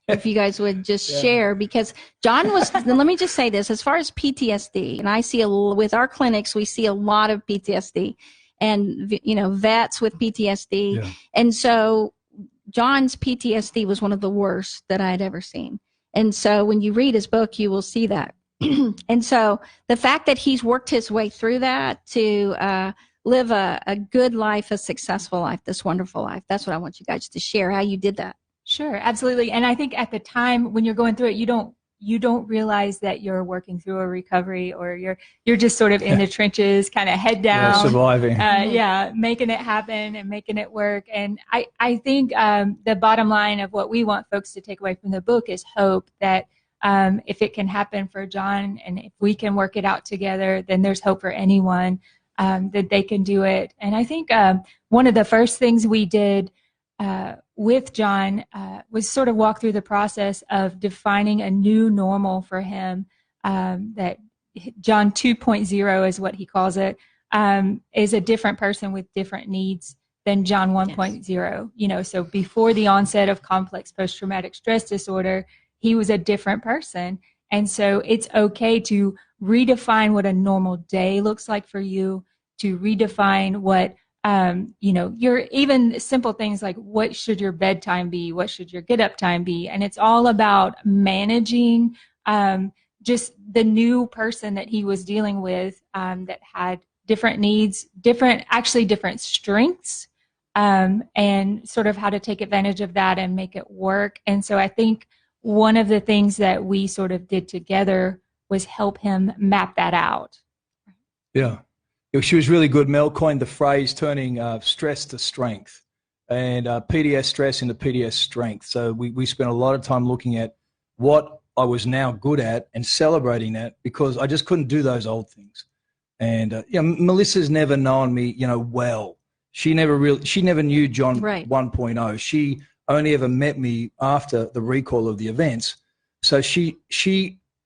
if you guys would just share, because John was, let me just say this, as far as PTSD, and I see with our clinics, we see a lot of PTSD and, you know, vets with PTSD. Yeah. And so John's PTSD was one of the worst that I had ever seen. And so when you read his book, you will see that. And so the fact that he's worked his way through that to live a good life, a successful life, this wonderful life, that's what I want you guys to share, how you did that. Sure, absolutely. And I think at the time when you're going through it, you don't realize that you're working through a recovery, or you're just sort of in the trenches, kind of head down, surviving. Making it happen and making it work. And I think the bottom line of what we want folks to take away from the book is hope that if it can happen for John, and if we can work it out together, then there's hope for anyone, that they can do it. And I think one of the first things we did with John was sort of walk through the process of defining a new normal for him, that John 2.0 is what he calls it, is a different person with different needs than John 1.0. Yes. You know, so before the onset of complex post-traumatic stress disorder, he was a different person. And so it's okay to redefine what a normal day looks like for you, to redefine what you know, your even simple things like what should your bedtime be? What should your get up time be? And it's all about managing just the new person that he was dealing with, that had different needs, different strengths, and sort of how to take advantage of that and make it work. And so I think one of the things that we sort of did together was help him map that out. Yeah. She was really good. Mel coined the phrase turning stress to strength, and PTS stress into PTS strength. So we spent a lot of time looking at what I was now good at and celebrating that, because I just couldn't do those old things. And you know, Melissa's never known me, you know, well. She never knew John 1.0. She only ever met me after the recall of the events. So she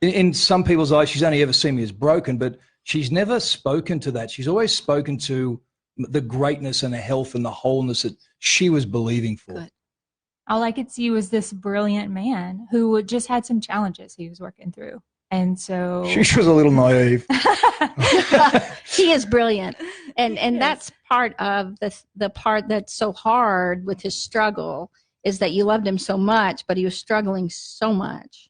in some people's eyes, she's only ever seen me as broken, but she's never spoken to that. She's always spoken to the greatness and the health and the wholeness that she was believing for. Good. All I could see was this brilliant man who just had some challenges he was working through. And so she was a little naive. He is brilliant. And yes. That's part of the part that's so hard with his struggle, is that you loved him so much, but he was struggling so much.